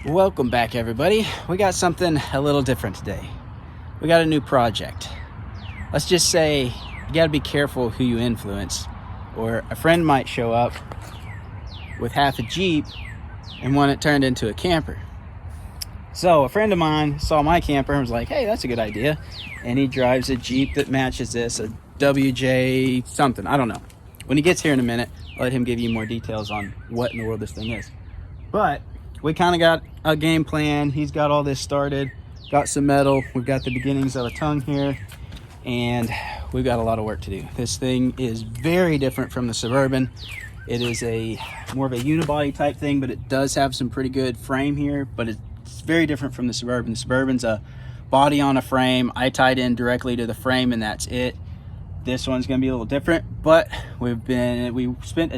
Welcome back, everybody. We got something a little different today. We got a new project. Let's just say you got to be careful who you influence, or a friend might show up with half a Jeep and want it turned into a camper. So a friend of mine saw my camper and was like, hey, that's a good idea. And he drives a Jeep that matches this, a WJ something, I don't know. When he gets here in a minute, I'll let him give you more details on what in the world this thing is. But we kind of got a game plan. He's got all this started, got some metal. We've got the beginnings of a tongue here, and we've got a lot of work to do. This thing is very different from the Suburban. It is a more of a unibody type thing, but it does have some pretty good frame here, but it's very different from the Suburban. The Suburban's a body on a frame. I tied in directly to the frame and that's it. This one's gonna be a little different, but we spent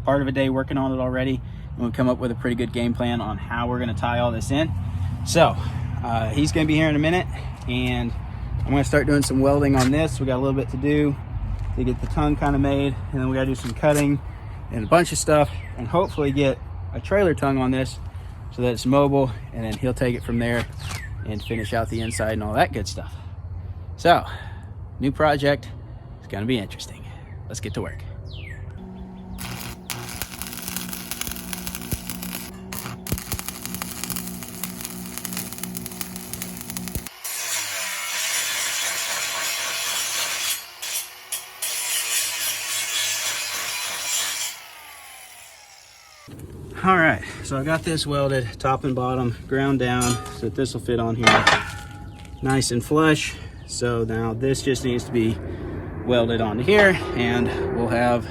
part of a day working on it already. We'll come up with a pretty good game plan on how we're going to tie all this in. So he's going to be here in a minute, and I'm going to start doing some welding on this. We got a little bit to do to get the tongue kind of made, and then we got to do some cutting and a bunch of stuff, and hopefully get a trailer tongue on this so that it's mobile, and then he'll take it from there and finish out the inside and all that good stuff. So new project. It's going to be interesting. Let's get to work. All right, so I got this welded top and bottom, ground down so that this will fit on here nice and flush. So now this just needs to be welded onto here, and we'll have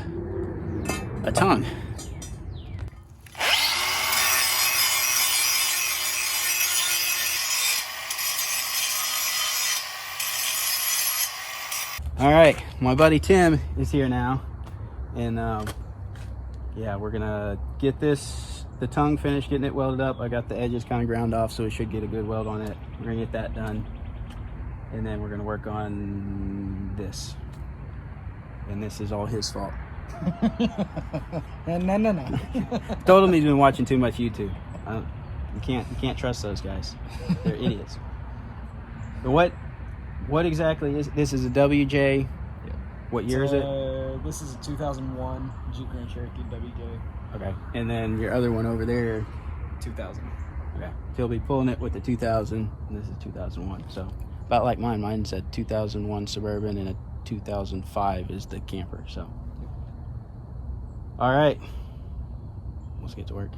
a tongue. All right, my buddy Tim is here now, and yeah, we're gonna get the tongue finished, getting it welded up. I got the edges kind of ground off, so we should get a good weld on it. We're gonna get that done, and then we're gonna work on this. And this is all his fault. No. Told him he's been watching too much YouTube. You can't trust those guys. They're idiots. But what exactly is this? Is a WJ? What year is it? This is a 2001 Jeep Grand Cherokee WJ. Okay. And then your other one over there? 2000. Okay. He'll be pulling it with the 2000, and this is 2001. So about like mine. Mine said 2001 Suburban, and a 2005 is the camper. So, all right. Let's get to work.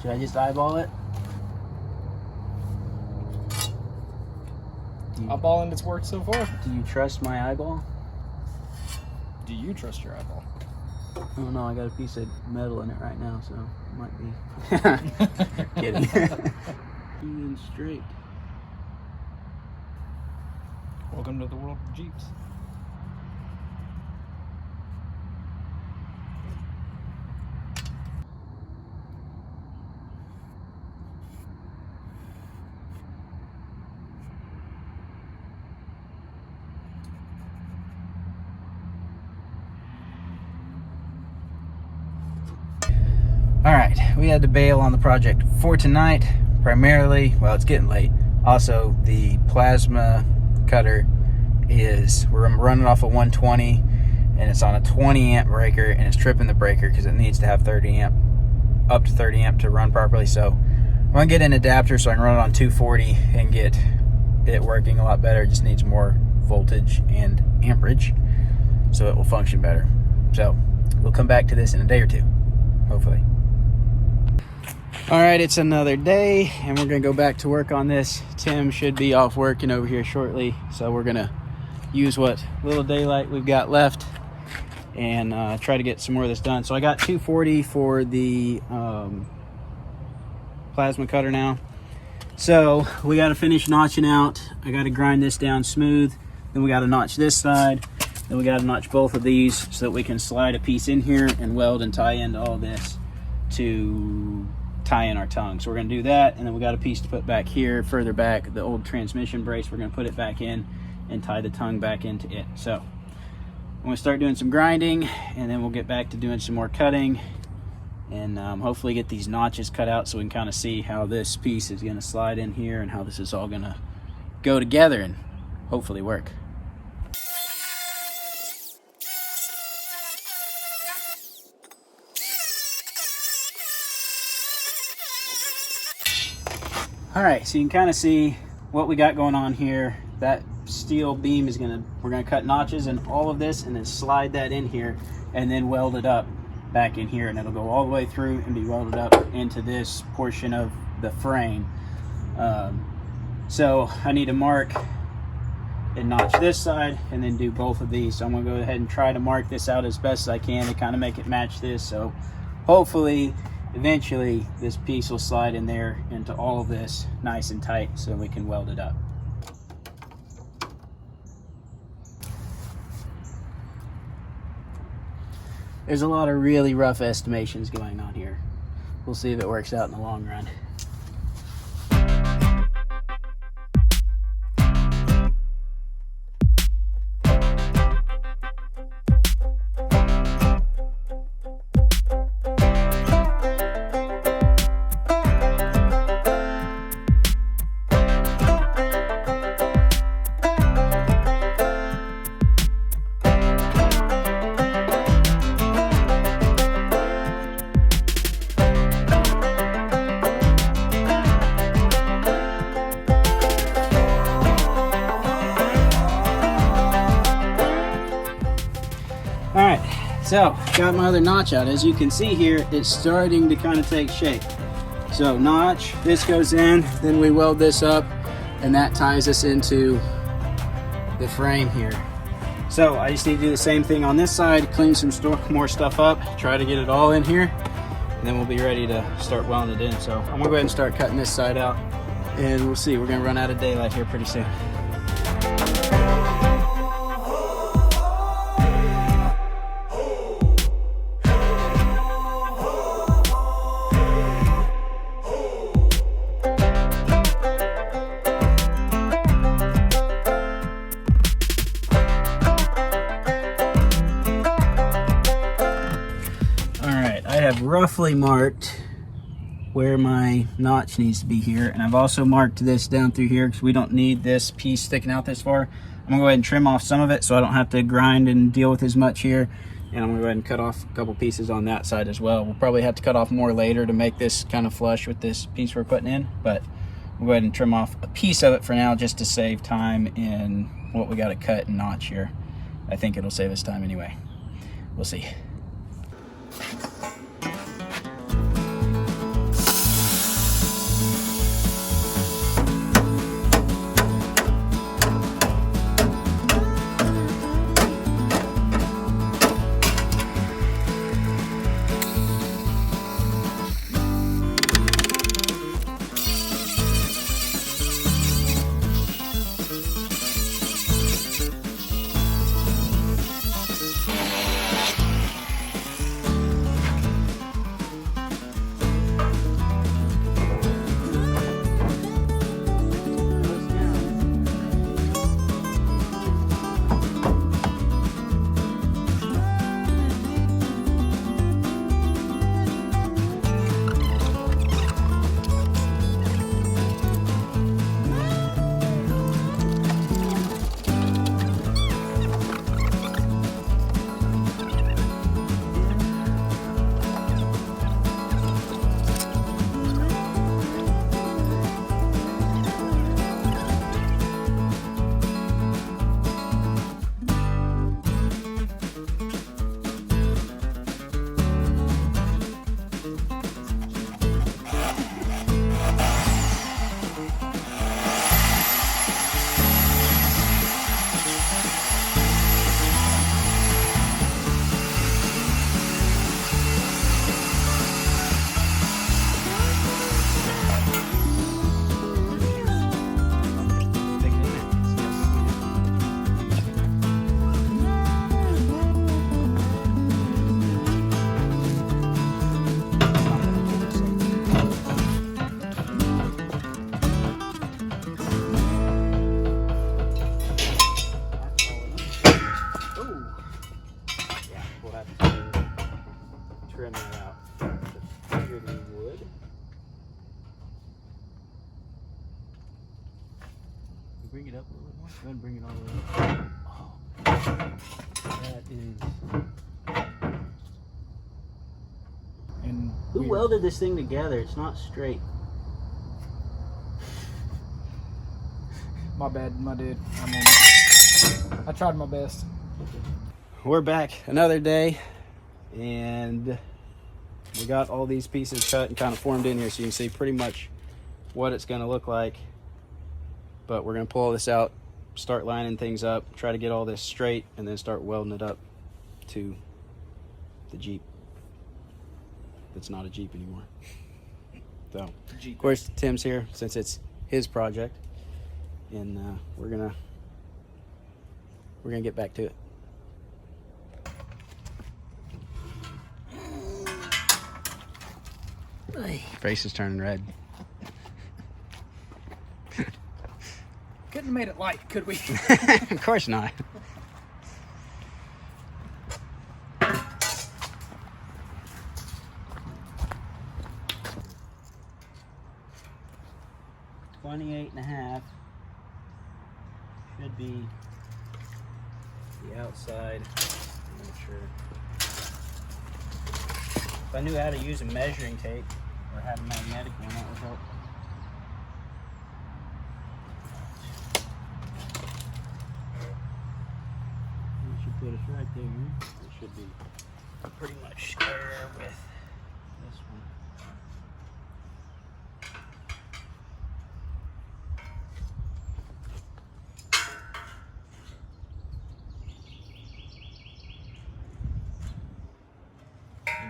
Should I just eyeball it? Eyeballing its work so far. Do you trust my eyeball? Do you trust your eyeball? Oh no, I got a piece of metal in it right now, so it might be. Kidding. Even straight. Welcome to the world of Jeeps. All right, we had to bail on the project for tonight, primarily. Well, it's getting late. Also, the plasma cutter we're running off a 120, and it's on a 20 amp breaker, and it's tripping the breaker because it needs to have 30 amp, up to 30 amp to run properly. So I'm gonna get an adapter so I can run it on 240 and get it working a lot better. It just needs more voltage and amperage so it will function better. So we'll come back to this in a day or two, hopefully. All right, it's another day and we're gonna go back to work on this. Tim should be off working over here shortly, so we're gonna use what little daylight we've got left and try to get some more of this done. So I got 240 for the plasma cutter now. So we got to finish notching out. I got to grind this down smooth. Then we got to notch this side. Then we got to notch both of these so that we can slide a piece in here and weld and tie into all this to tie in our tongue. So we're going to do that, and then we got a piece to put back here, further back, the old transmission brace. We're going to put it back in and tie the tongue back into it. So I'm going to start doing some grinding, and then we'll get back to doing some more cutting, and hopefully get these notches cut out so we can kind of see how this piece is going to slide in here and how this is all going to go together and hopefully work. All right, so you can kind of see what we got going on here. That steel beam is we're gonna cut notches in all of this and then slide that in here and then weld it up back in here, and it'll go all the way through and be welded up into this portion of the frame. So I need to mark and notch this side and then do both of these. So I'm gonna go ahead and try to mark this out as best as I can to kind of make it match this. So hopefully eventually this piece will slide in there into all of this nice and tight so we can weld it up. There's a lot of really rough estimations going on here. We'll see if it works out in the long run. All right, so got my other notch out. As you can see here, it's starting to kind of take shape. So notch, this goes in, then we weld this up, and that ties us into the frame here. So I just need to do the same thing on this side, clean some more stuff up, try to get it all in here, and then we'll be ready to start welding it in. So I'm gonna go ahead and start cutting this side out, and we'll see. We're gonna run out of daylight here pretty soon. I have roughly marked where my notch needs to be here, and I've also marked this down through here because we don't need this piece sticking out this far. I'm gonna go ahead and trim off some of it so I don't have to grind and deal with as much here, and I'm gonna go ahead and cut off a couple pieces on that side as well. We'll probably have to cut off more later to make this kind of flush with this piece we're putting in, but we'll go ahead and trim off a piece of it for now just to save time in what we got to cut and notch here. I think it'll save us time anyway. We'll see. bring it up a little bit more? Go ahead and bring it all the way up. Oh, that is. And Who welded this thing together? It's not straight. my bad, my dude. I mean, I tried my best. We're back another day, and we got all these pieces cut and kind of formed in here, so you can see pretty much what it's going to look like. But we're going to pull this out, start lining things up, try to get all this straight, and then start welding it up to the Jeep. It's not a Jeep anymore. So, of course, Tim's here since it's his project, and we're gonna get back to it. Face is turning red. Couldn't have made it light, could we? Of course not. $28.5 should be the outside. I'm not sure. If I knew how to use a measuring tape or had a magnetic one, that would help. That should put us right there. It should be pretty much square with this one.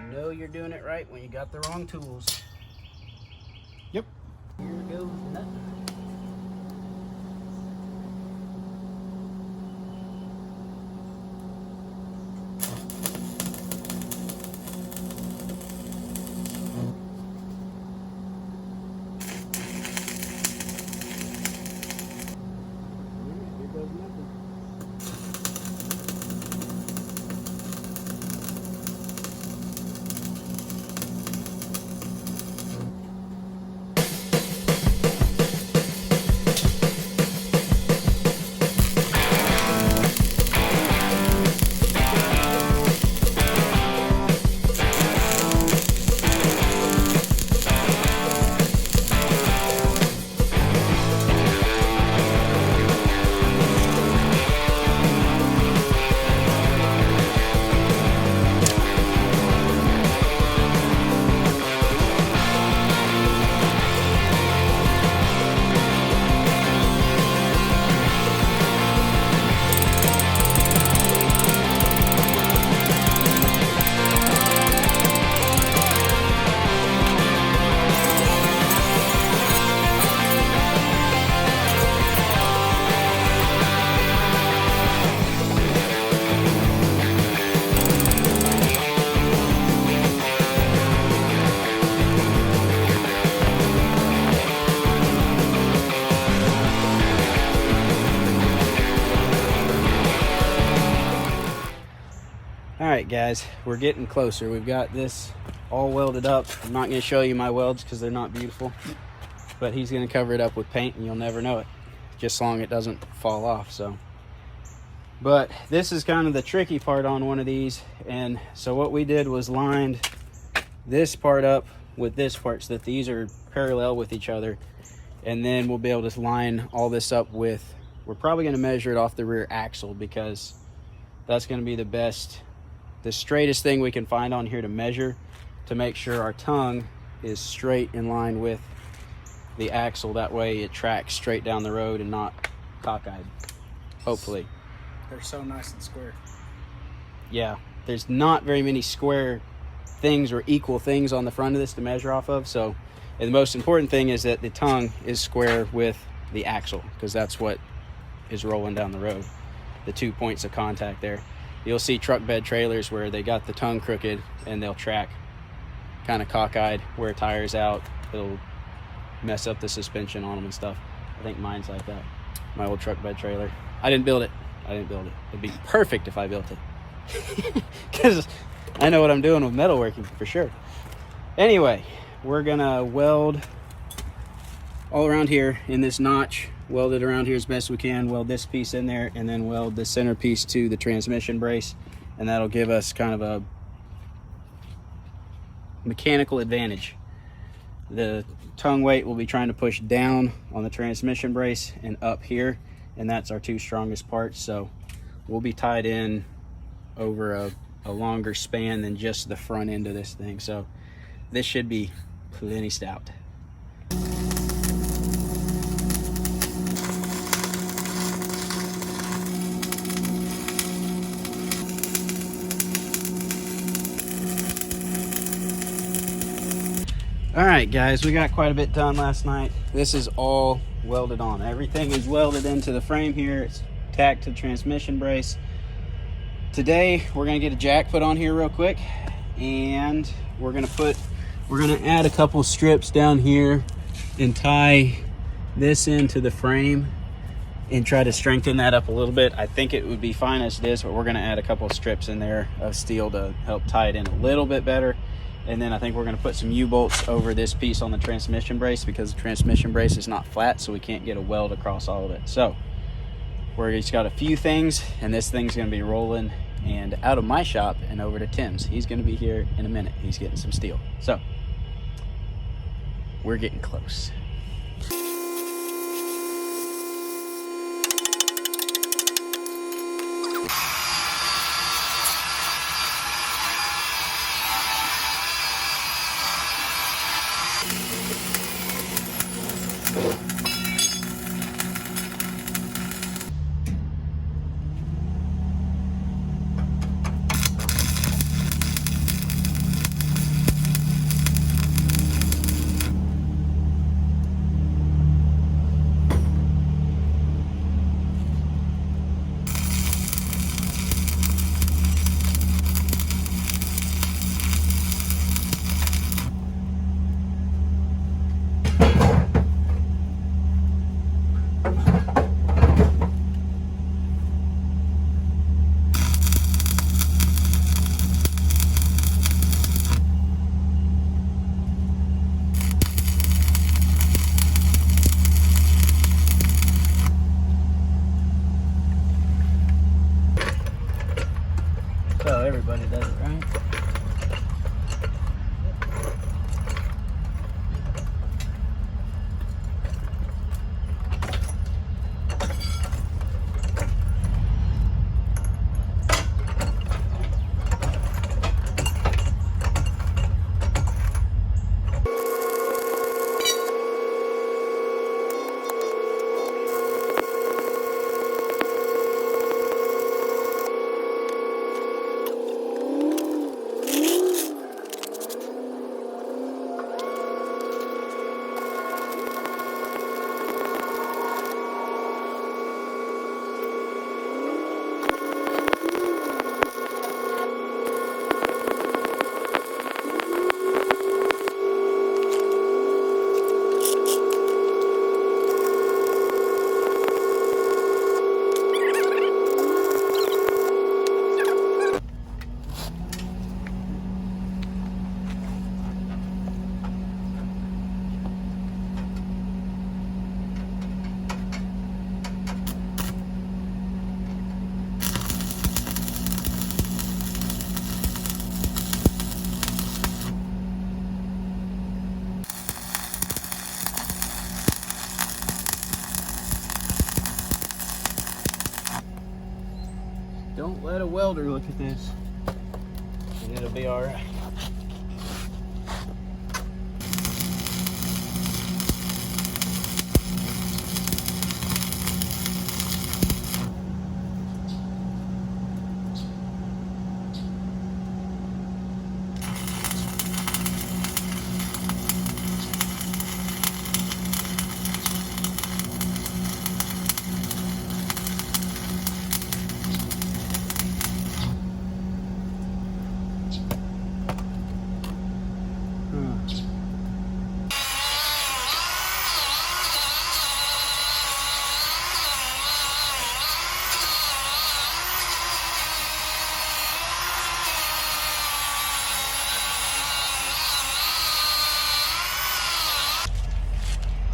You know you're doing it right when you got the wrong tools. Yep. Here goes nothing. Here goes nothing. Alright guys, we're getting closer. We've got this all welded up. I'm not going to show you my welds because they're not beautiful, but he's going to cover it up with paint and you'll never know it, just as long as it doesn't fall off. So, but this is kind of the tricky part on one of these, and so what we did was lined this part up with this part so that these are parallel with each other, and then we'll be able to line all this up with, we're probably going to measure it off the rear axle because that's going to be the straightest thing we can find on here to measure, to make sure our tongue is straight in line with the axle. That way it tracks straight down the road and not cockeyed, hopefully. They're so nice and square. Yeah, there's not very many square things or equal things on the front of this to measure off of. So, and the most important thing is that the tongue is square with the axle, because that's what is rolling down the road, the 2 points of contact there. You'll see truck bed trailers where they got the tongue crooked and they'll track kind of cockeyed, wear tires out. It'll mess up the suspension on them and stuff. I think mine's like that. My old truck bed trailer. I didn't build it. It'd be perfect if I built it. Because I know what I'm doing with metalworking for sure. Anyway, we're gonna weld all around here in this notch weld it around here as best we can, weld this piece in there, and then weld the center piece to the transmission brace, and that'll give us kind of a mechanical advantage. The tongue weight will be trying to push down on the transmission brace and up here, and that's our two strongest parts, so we'll be tied in over a longer span than just the front end of this thing, so this should be plenty stout. All right, guys, we got quite a bit done last night. This is all welded on. Everything is welded into the frame here. It's tacked to the transmission brace. Today, we're gonna get a jack put on here real quick, and we're gonna add a couple strips down here and tie this into the frame and try to strengthen that up a little bit. I think it would be fine as it is, but we're gonna add a couple of strips in there of steel to help tie it in a little bit better. And then I think we're gonna put some U-bolts over this piece on the transmission brace, because the transmission brace is not flat, so we can't get a weld across all of it. So we're just got a few things, and this thing's gonna be rolling and out of my shop and over to Tim's. He's gonna be here in a minute. He's getting some steel. So we're getting close. So everybody does it, right? Don't let a welder look at this, and it'll be all right.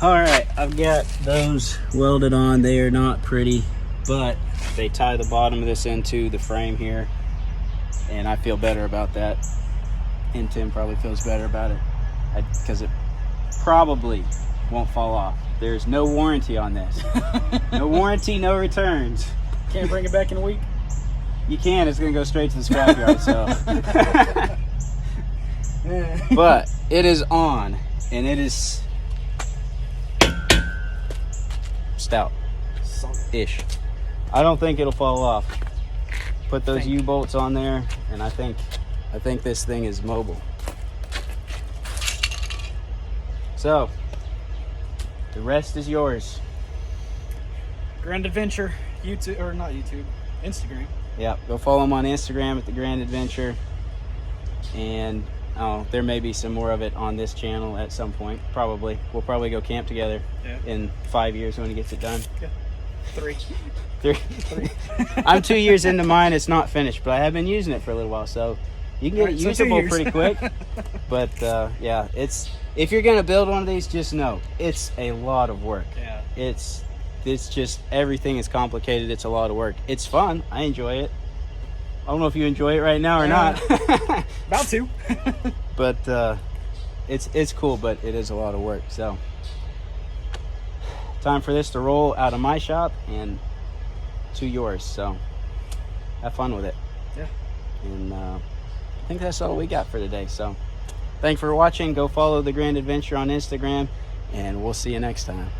All right, I've got those welded on. They are not pretty, but they tie the bottom of this into the frame here, and I feel better about that. And Tim probably feels better about it because it probably won't fall off. There's no warranty on this. No warranty, no returns. Can't bring it back in a week? You can. It's going to go straight to the scrapyard. So, but it is on, and it is stout-ish. I don't think it'll fall off. Put those U-bolts on there, and I think this thing is mobile. So, the rest is yours. Grand Adventure, YouTube, or not YouTube, Instagram. Yeah, go follow them on Instagram at the Grand Adventure, and there may be some more of it on this channel at some point. Probably, we'll probably go camp together in 5 years when he gets it done. Yeah. 3. 3. I'm 2 years into mine. It's not finished, but I have been using it for a little while, so you can get it usable pretty quick. But yeah, if you're gonna build one of these, just know it's a lot of work. Yeah. It's just everything is complicated. It's a lot of work. It's fun. I enjoy it. I don't know if you enjoy it right now or not. About to. But it's cool, but it is a lot of work. So time for this to roll out of my shop and to yours. So have fun with it. Yeah. And I think that's all we got for today. So thanks for watching. Go follow the Grand Adventure on Instagram, and we'll see you next time.